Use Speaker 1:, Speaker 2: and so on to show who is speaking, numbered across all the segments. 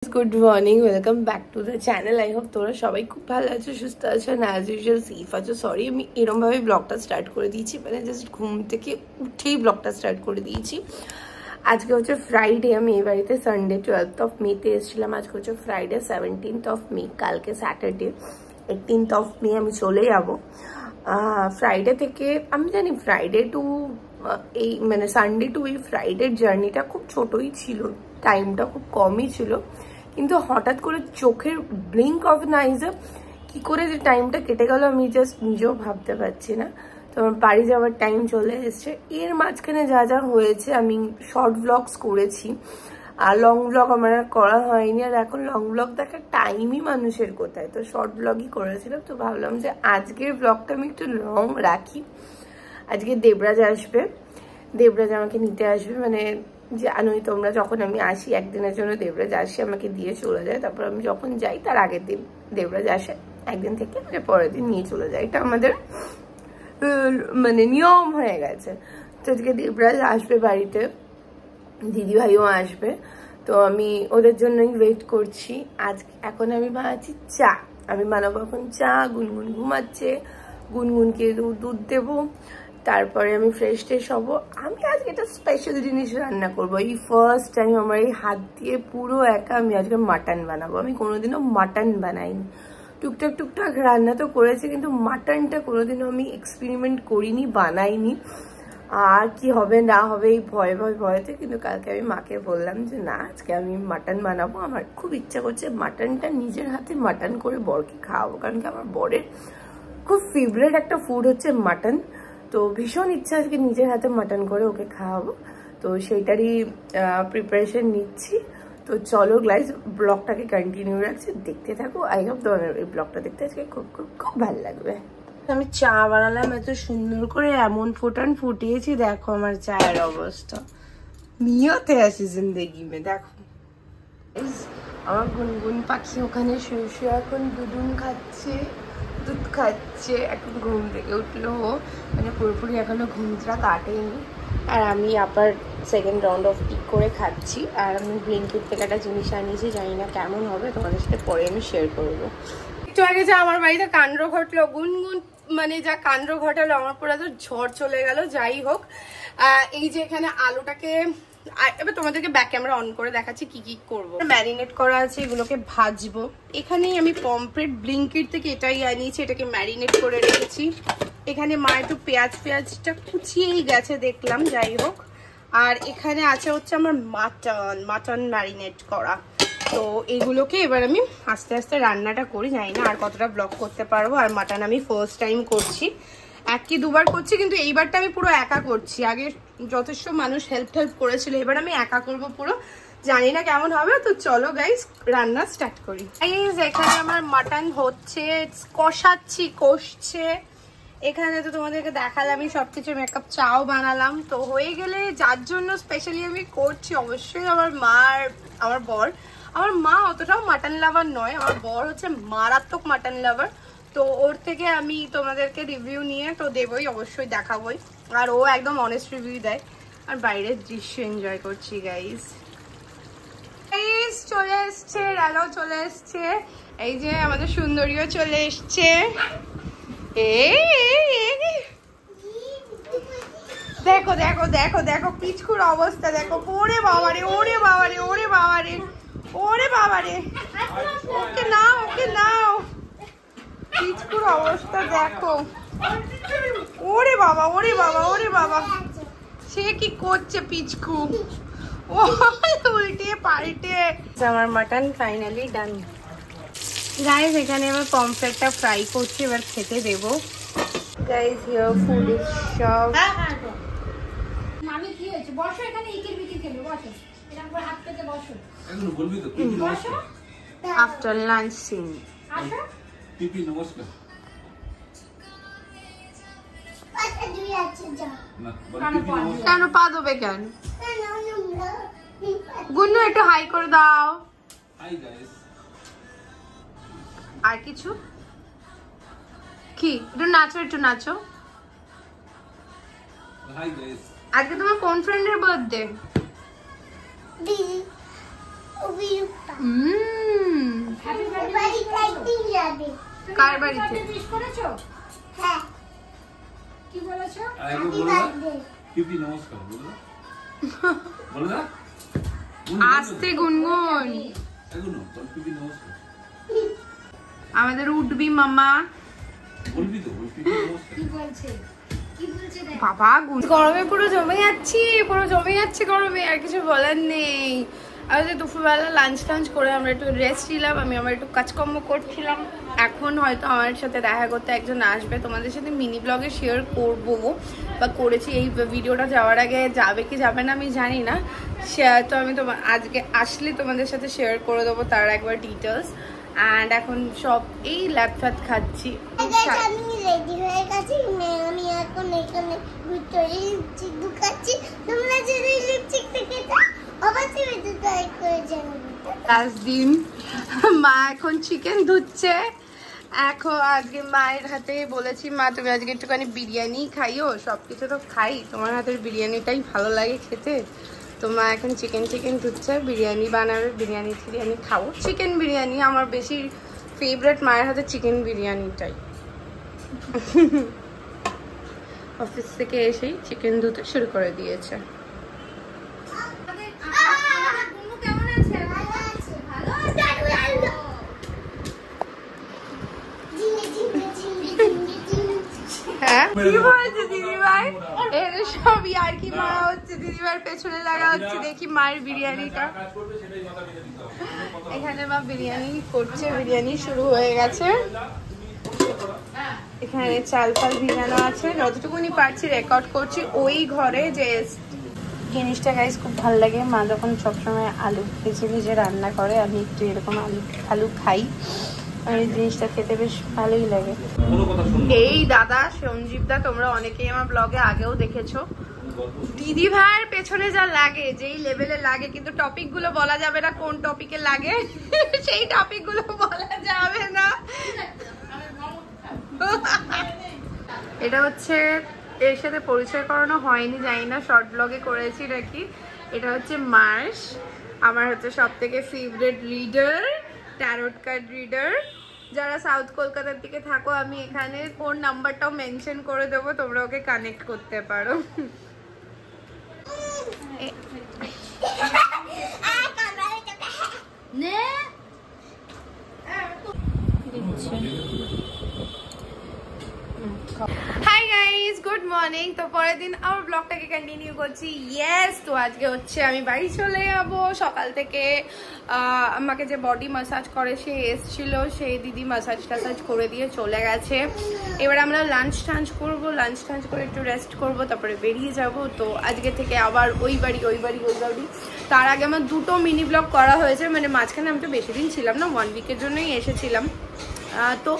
Speaker 1: Good morning, welcome back to the channel. I hope তোমরা সবাই খুব ভালো আছো, সুস্থ আছো, and as usual safe আছো. সরি আমি এরকম ভাবে ব্লগটা স্টার্ট করে দিয়েছি, মানে জাস্ট ঘুম থেকে উঠেই ব্লগটা স্টার্ট করে দিয়েছি। আজকে হচ্ছে ফ্রাইডে, আমি এই বাড়িতে সানডে 12th of May তে এসেছিলাম। আজকে হচ্ছে ফ্রাইডে 17th of May, কালকে স্যাটারডে 18th of May আমি চলে যাবো। ফ্রাইডে থেকে আমি জানি ফ্রাইডে টু এই মানে সানডে টু এই ফ্রাইডের জার্নিটা খুব ছোটই ছিল, টাইমটা খুব কমই ছিল, কিন্তু হঠাৎ করে চোখের ব্লিঙ্ক অফ an eye কি করে যে টাইমটা কেটে গেল আমি জাস্ট নিজেও ভাবতে পারছি না। তো আমার বাড়ি যাওয়ার টাইম চলে এসছে। এর মাঝখানে যা যা হয়েছে, আমি শর্ট ব্লগস করেছি, আর লং ব্লগ আমার করা হয়নি, আর এখন লং ব্লগ দেখার টাইমই মানুষের কোথায়, তো শর্ট ব্লগই করেছিলাম। তো ভাবলাম যে আজকের ব্লগটা আমি একটু লং রাখি। আজকে দেবরাজ আসবে, দেবরাজ আমাকে নিতে আসবে, মানে জানোই তোমরা যখন আমি আসি একদিনের জন্য দেবরাজ আসে আমাকে দিয়ে চলে যায়, তারপর আমি যখন যাই তার আগের দিন দেবরাজ আসে, একদিন থেকে মানে পরের দিন নিয়ে চলে যায়। এটা আমাদের মানে নিয়ম হয়ে গেছে। তো আজকে দেবরাজ আসবে বাড়িতে, দিদিভাইও আসবে, তো আমি ওদের জন্যই ওয়েট করছি। এখন আমি বানাচ্ছি চা, আমি বানাবো এখন চা। গুনগুন ঘুমাচ্ছে, গুনগুনকে দুধ দেবো, তারপরে আমি ফ্রেশ ট্রেশ হবো। আমি আজকে একটা স্পেশাল জিনিস রান্না করবো, এই ফার্স্ট টাইম আমার এই হাত দিয়ে পুরো একা আমি আজকে মাটন বানাবো। আমি কোনোদিনও মাটন বানাইনি, টুকটাক টুকটাক রান্না তো করেছি, কিন্তু মাটনটা কোনোদিনও আমি এক্সপেরিমেন্ট করিনি, বানাইনি। আর কি হবে না হবে এই ভয়েতে, কিন্তু কালকে আমি মাকে বললাম যে না, আজকে আমি মাটন বানাবো। আমার খুব ইচ্ছা করছে মাটনটা নিজের হাতে মাটন করে বরকে খাওয়াবো, কারণ কি আমার বরের খুব ফেভারিট একটা ফুড হচ্ছে মাটন। তো ভীষণ ইচ্ছা আজকে নিজের হাতে মাটন করে ওকে খাওয়াবো, তো সেইটারই প্রিপারেশন নিচ্ছি। তো চলো গাইস, ব্লগটাকে কন্টিনিউ রাখছি, দেখতে থাকো। আই হোপ তোমাদের এই ব্লগটা দেখতে আজকে খুব খুব খুব ভালো লাগবে। আমি চা বানালাম এত সুন্দর করে, এমন ফুটিয়েছি, দেখো আমার চায়ের অবস্থা। নিয়তে আছি জিন্দগি মে, দেখো আমার গুনগুন পাখি ওখানে শুয়ে শুয়ে এখন দুধ খাচ্ছে। এখন ঘুম থেকে উঠলো, মানে পুরোপুরি এখনো ঘুমটা কাটেনি। আর আমি আবার সেকেন্ড রাউন্ড অফ পিক করে খাচ্ছি। আর আমি ব্লিঙ্কিট থেকে একটা জিনিস আনিয়েছি, জানি না কেমন হবে, তোমাদের সাথে পরে আমি শেয়ার করবো। একটু আগে যে আমার বাড়িতে কাণ্ড ঘটলো, গুনগুন মানে যা কাণ্ড ঘটালো, আমার পুরো তো ঝড় চলে গেল। যাই হোক, এই যে এখানে আলুটাকে এবার তোমাদেরকে ব্যাক ক্যামেরা অন করে দেখাচ্ছি কি কি করবো। ম্যারিনেট করা আছে, এগুলোকে ভাজবো। এখানেই আমি পমফ্রেট ব্লিঙ্কিট থেকে এটাই আনিয়েছি, এটাকে ম্যারিনেট করে রেখেছি। এখানে মা একটু পেঁয়াজটা কুচিয়েই গেছে দেখলাম, যাই হোক। আর এখানে আছে হচ্ছে আমার মাটন ম্যারিনেট করা। তো এগুলোকে এবার আমি আস্তে আস্তে রান্নাটা করি, জানি না আর কতটা ব্লগ করতে পারবো। আর মাটন আমি ফার্স্ট টাইম করছি, এক কি দুবার করছি, কিন্তু এইবারটা আমি পুরো একা করছি। আগে যথেষ্ট মানুষ হেল্প করেছিল, এবার আমি একা করব পুরো, জানি না কেমন হবে। তো চলো গাইস রান্না স্টার্ট করি। গাইস এখানে আমার মাটন হচ্ছে, কষছে। এখানে তো তোমাদেরকে দেখালাম আমি সবকিছু, আমি এক কাপ চাও বানালাম। তো হয়ে গেলে যার জন্য স্পেশালি আমি করছি, অবশ্যই আমার মা আর আমার বর। আমার মা অতটাও মাটন লাভার নয়, আমার বর হচ্ছে মারাত্মক মাটন লাভার। তো ওর থেকে আমি তোমাদেরকে রিভিউ নিয়ে তো দেবই, অবশ্যই দেখাবোই। আর ও একদম অনেস্ট রিভিউ দেয়। আর বাইরের দৃশ্য এনজয় করছি গাইস। চলে এসছে, রালো চলে এসছে, এই যে আমাদের সুন্দরীও চলে এসছে। দেখো দেখো দেখো দেখো পিচকুর অবস্থা দেখো, ওরে বাবারে ওরে বাবারে ওরে বাবারে ওরে বাবারে, ওকে নাও পিচকুর অবস্থা দেখো। ওরে বাবা ওরে বাবা ওরে বাবা, সে কি করছে পিচকু, ও উল্টে পাল্টে। আমার মাটন ফাইনালি ডান গাইস। এখানে এবার পমফ্রেটটা ফ্রাই করছি, এবার খেতে দেবো। Guys here food is served.
Speaker 2: আমি কি হয়েছে, বসো এখানে, ইকির বিকির খেলো, বসো এরকম করে হাত পেতে বসো।
Speaker 3: এগুলো বলবি তো পিপি নমস্কার।
Speaker 1: আফটার লাঞ্চ সিন
Speaker 2: আসো
Speaker 3: পিপি নমস্কার।
Speaker 2: পাতা দুই আছে যা
Speaker 3: না বল পিপি নমস্কার।
Speaker 1: কেন পা দেবে কেন? গুন্নু একটু হাই করে দাও।
Speaker 3: Hi guys.
Speaker 1: আর কিছু কি, একটু নাচো।
Speaker 3: Hi guys.
Speaker 1: আজকে তোমার কোন ফ্রেন্ডের বার্থডে?
Speaker 2: হ্যাপি বার্থডে
Speaker 1: কার বাড়িতে?
Speaker 2: উইশ করেছো? হ্যাঁ। কি বলেছো?
Speaker 3: পিপি নমস্কার বলো না। বলো না।
Speaker 1: আস্তে গুনগুন।
Speaker 3: এগুলো তোর পিপি নমস্কার।
Speaker 1: আমাদের উঠবি মামা।
Speaker 3: বলবি তো পিপি নমস্কার।
Speaker 2: কি বলছে? কি বলছে দেখ।
Speaker 1: বাবা গরমে পুরো জমে যাচ্ছি গরমে, আর কিছু বলার নেই। আর যে দুপুরবেলা লাঞ্চ করে আমরা একটু রেস্ট নিলাম, আমি আমার একটু কাজকর্ম করছিলাম। এখন হয়তো আমার সাথে দেখা করতে একজন আসবে, তোমাদের সাথে মিনি ব্লগে শেয়ার করবো বা করেছি। এই ভিডিওটা যাওয়ার আগে যাবে কি যাবে না আমি জানি না, শেয়ার তো আমি তোমার আজকে আসলে তোমাদের সাথে শেয়ার করে দেবো তার একবার ডিটেলস। অ্যান্ড এখন সব এই ল্যাপ ফ্যাপ খাচ্ছি।
Speaker 4: আমি রেডি হয়ে গেছি, আমি এখন এখানে ভিতরে লিপস্টিক ঢুকাচ্ছি। তোমরা যদি লিপস্টিক থেকে অবশ্যই ভিডিও ট্রাই করে জানাবে।
Speaker 1: লাস্ট দিন মা এখন চিকেন ধুচ্ছে। এখন আজকে মায়ের হাতে বলেছি, মা তুমি আজকে একটুখানি বিরিয়ানি খাইও, সব কিছু তো খাই, তোমার হাতের বিরিয়ানিটাই ভালো লাগে খেতে। তো মা এখন চিকেন ধুচ্ছে, বিরিয়ানি বানাবে, বিরিয়ানি খাবো। চিকেন বিরিয়ানি আমার বেশি ফেভারিট, মায়ের হাতে চিকেন বিরিয়ানিটাই। অফিস থেকে এসেই চিকেন ধুতে শুরু করে দিয়েছে। হ্যাঁ কি বলছে দিদিভাই? এর সব আর কি মারা হচ্ছে, দিদিভাইয়ের পেছনে লাগা হচ্ছে। দেখি মায়ের বিরিয়ানিটা, এখানে মা বিরিয়ানি করছে, বিরিয়ানি শুরু হয়ে গেছে। এখানে চাল ফাল ভিজানো আছে, যতটুকুনি পারছি রেকর্ড করছি। ওই ঘরে যে জিনিসটা গাইস খুব ভালো লাগে, মা যখন সবসময় আলু ভেজে রান্না করে, আমি একটু এরকম আলু খাই, এই জিনিসটা খেতে বেশ ভালোই লাগে। এই দাদা সঞ্জীব দা, তোমরা অনেকেই আমার ব্লগে আগেও দেখেছো, দিদি ভাইয়ের পেছনে যা লাগে, যেই লেভেলে লাগে, কিন্তু টপিক গুলো বলা যাবে না কোন টপিকে লাগে, সেই টপিক গুলো বলা যাবে না। এটা হচ্ছে, এর সাথে পরিচয় করানো হয়নি জানি না, শর্ট ব্লগে করেছি নাকি। এটা হচ্ছে মার্শ, আমার হচ্ছে সব থেকে favourite reader, tarot card reader. যারা সাউথ কলকাতার দিকে থাকো, আমি এখানে ফোন নাম্বারটাও মেনশন করে দেবো, তোমরা ওকে কানেক্ট করতে পারো। Hi guys, good morning. তো পরের দিন আমার ব্লগটাকে কন্টিনিউ করছি। ইয়েস, তো আজকে হচ্ছে আমি বাড়ি চলে যাব। সকাল থেকে আমাকে যে বডি ম্যাসাজ করে সে এসেছিল, সেই দিদি ম্যাসাজ টাসাজ করে দিয়ে চলে গেছে। এবার আমরা লাঞ্চ টাঞ্চ করবো, লাঞ্চ টাঞ্চ করে একটু রেস্ট করবো, তারপরে বেরিয়ে যাব। তো আজকে থেকে আবার ওই বাড়ি। তার আগে আমার দুটো মিনি ব্লগ করা হয়েছে, মানে মাঝখানে আমি তো বেশি দিন ছিলাম না, 1 উইকের জন্যই এসেছিলাম। তো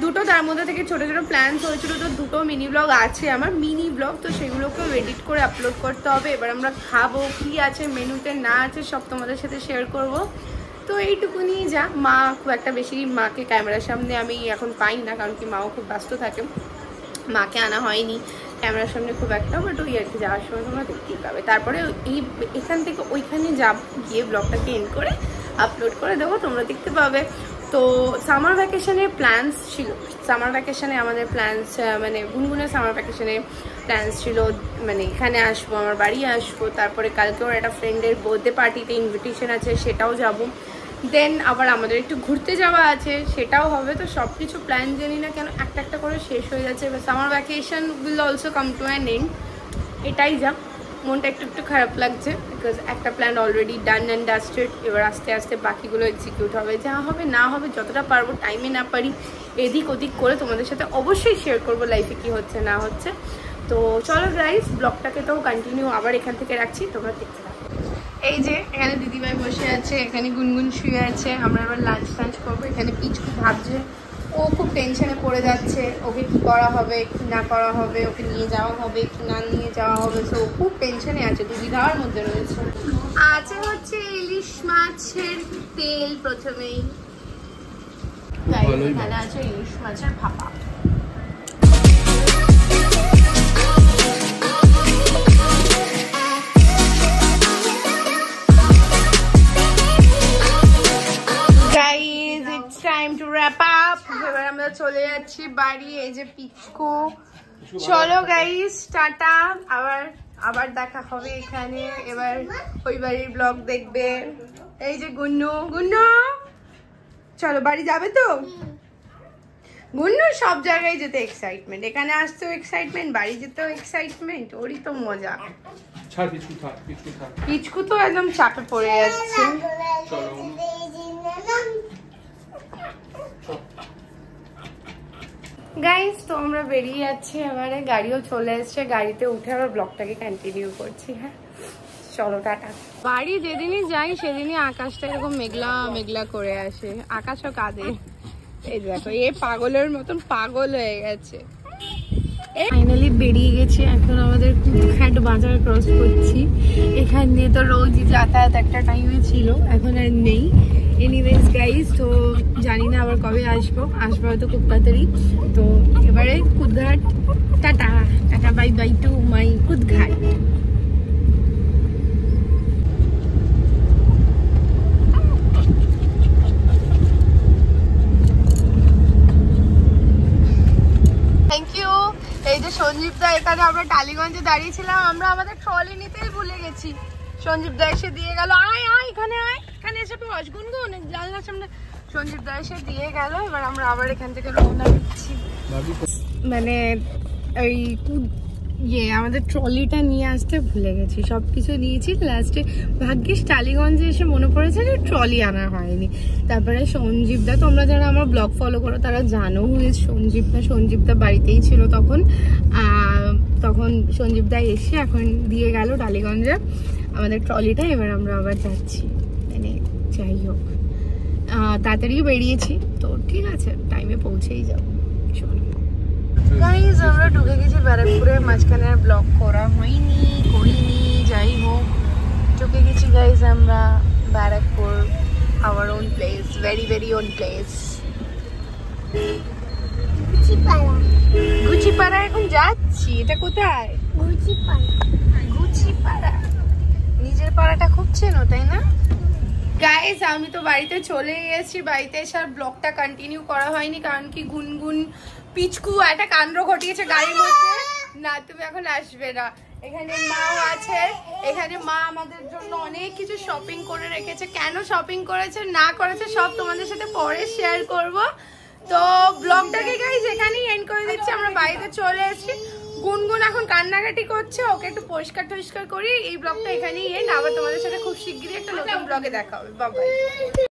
Speaker 1: দুটো, তার মধ্যে থেকে ছোট ছোট প্ল্যানস হয়েছিল, তো দুটো মিনি ব্লগ আছে আমার, মিনি ব্লগ। তো সেগুলোকেও এডিট করে আপলোড করতে হবে। এবার আমরা খাবো, কি আছে মেনুতে না আছে সব তোমাদের সাথে শেয়ার করব। তো এইটুকুনি যা। মা খুব একটা বেশি, মাকে ক্যামেরার সামনে আমি এখন পাই না, কারণ কি মাও খুব ব্যস্ত থাকে, মাকে আনা হয়নি ক্যামেরার সামনে খুব একটা। বাট ওই আর কি, যাওয়ার সময় তোমরা দেখতেই পাবে। তারপরে এখান থেকে ওইখানে গিয়ে ব্লগটাকে এন্ড করে আপলোড করে দেবো, তোমরা দেখতে পাবে। তো সামার ভ্যাকেশনের প্ল্যান্স ছিল, সামার ভ্যাকেশনে আমাদের প্ল্যান্স, মানে গুনগুনের সামার ভ্যাকেশনের প্ল্যান্স ছিল, মানে এখানে আসবো, আমার বাড়ি আসবো। তারপরে কালকে ওর একটা ফ্রেন্ডের বার্থডে পার্টিতে ইনভিটেশন আছে, সেটাও যাব। দেন আবার আমাদের একটু ঘুরতে যাওয়া আছে, সেটাও হবে। তো সব কিছু প্ল্যান জানি না কেন একটা একটা করে শেষ হয়ে যাচ্ছে। Summer vacation will also come to an end. এটাই যা, মনটা একটু খারাপ লাগছে, বিকজ একটা plan already done and dusted. এবার আস্তে আস্তে বাকিগুলো এক্সিকিউট হবে, যা হবে না হবে, যতটা পারবো, টাইমে না পারি এদিক ওদিক করে তোমাদের সাথে অবশ্যই শেয়ার করবো লাইফে কি হচ্ছে না হচ্ছে। তো চলো গাইস, ব্লগটাকে তো কন্টিনিউ আবার এখান থেকে রাখছি, তোমরা দেখতে থাকো। এই যে এখানে দিদিভাই বসে আছে, এখানে গুনগুন শুয়ে আছে, আমরা এবার লাঞ্চ টাঞ্চ করবো। এখানে পিচু ভাবছে, ও খুব টেনশনে পড়ে যাচ্ছে, ওকে কি করা হবে কি না করা হবে, ওকে নিয়ে যাওয়া হবে কি না নিয়ে যাওয়া হবে। তো ও খুব টেনশনে আছে, দুবিধার মধ্যে রয়েছে। আছে হচ্ছে ইলিশ মাছের তেল প্রথমেই, এখানে আছে ইলিশ মাছের ভাপা। Wrap up. এবার আমরা চলে যাচ্ছি বাড়ি। এই যে পিচকু। চলো গাইস, টাটা। আবার দেখা হবে এখানে। এবার ওই বাড়ির ব্লগ দেখবে। এই যে গুন্নু, চলো বাড়ি যাবে তো? গুন্নুর সব জায়গায় যেতে এক্সাইটমেন্ট, এখানে আসতেও এক্সাইটমেন্ট, বাড়ি যেতেও এক্সাইটমেন্ট, ওরই তো মজা। পিচকু তো একদম চাপে পড়ে যাচ্ছে। গাইস, তো আমরা বেরিয়ে যাচ্ছি এবারে, গাড়িও চলে এসছে, গাড়িতে উঠে আবার ব্লগটাকে কন্টিনিউ করছি। হ্যাঁ চলো টাটা। বাড়ি যেদিনই যাই সেদিনই আকাশটা এরকম মেঘলা মেঘলা করে আসে, আকাশও কাঁদে। এই দেখো, এ পাগলের মতন পাগল হয়ে গেছে। ফাইনালি বেরিয়ে গেছি, এখন আমাদের কুদঘাট বাজার ক্রস করছি। এখানে তো রোজই যাতায়াত একটা টাইমে ছিল, এখন আর নেই। এনিওয়েজ গাইস, তো জানি না আবার কবে আসবো হয়তো খুব তাড়াতাড়ি। তো এবারে Kudghat, tata tata, bye bye to my Kudghat. Thank you. এই যে সঞ্জীব দা, এখানে আমরা টালিগঞ্জে দাঁড়িয়েছিলাম, আমরা আমাদের ট্রলি নিতেই ভুলে গেছি। সঞ্জীব দা এসে দিয়ে গেল, আয় এখানে এসে বস গুনগুন, জানলার সামনে। সঞ্জীব দা এসে দিয়ে গেল। এবার আমরা আবার এখান থেকে রওনা দিচ্ছি। মানে এই আমাদের ট্রলিটা নিয়ে আসতে ভুলে গেছি, সবকিছু নিয়েছি, লাস্টে ভাগ্যিস টালিগঞ্জে এসে মনে পড়েছে যে ট্রলি আনা হয়নি। তারপরে সঞ্জীবদা, তোমরা যারা আমার ব্লগ ফলো করো তারা জানো সঞ্জীবদা বাড়িতেই ছিল তখন সঞ্জীবদা এসে এখন দিয়ে গেল টালিগঞ্জে আমাদের ট্রলিটা। এবার আমরা আবার যাচ্ছি, মানে যাই হোক তাড়াতাড়ি বেরিয়েছি তো, ঠিক আছে, টাইমে পৌঁছেই যাবো। চলো গাইজ, আমরা ঢুকে গেছি ব্যারাকপুরে, মাঝখানে আর ব্লগ করা হয়নি, করিনি, যাই হোক ঢুকে গেছি গাইজ আমরা Barrackpore, our own place, very very own place. Guchipara এখন যাচ্ছি। এটা কোথায়? গুচিপাড়া। নিজের পাড়াটা খুব চেনো তাই না গাইজ? আমি তো বাড়িতে চলে গেছি, বাড়িতে এসে আর ব্লগটা কন্টিনিউ করা হয়নি, কারণ কি গুনগুন পিচকু একটা কাণ্ড ঘটিয়েছে গাড়ির মধ্যে। না, তুমি এখন আসবে না। এখানে মাও আছে, এখানে মা আমাদের জন্য অনেক কিছু শপিং করে রেখেছে। কেন শপিং করেছে না করেছে সব তোমাদের সাথে পরে শেয়ার করব। তো ব্লগটাকে গাইজ এখানেই এন্ড করে দিচ্ছি। আমরা বাড়িতে চলে এসেছি, গুনগুন এখন কান্নাকাটি করছে, ওকে একটু পরিষ্কার করি। এই ব্লগটা এখানেই এন্ড। আবার তোমাদের সাথে খুব শিগগিরই একটা নতুন ব্লগে দেখা হবে। Bye bye.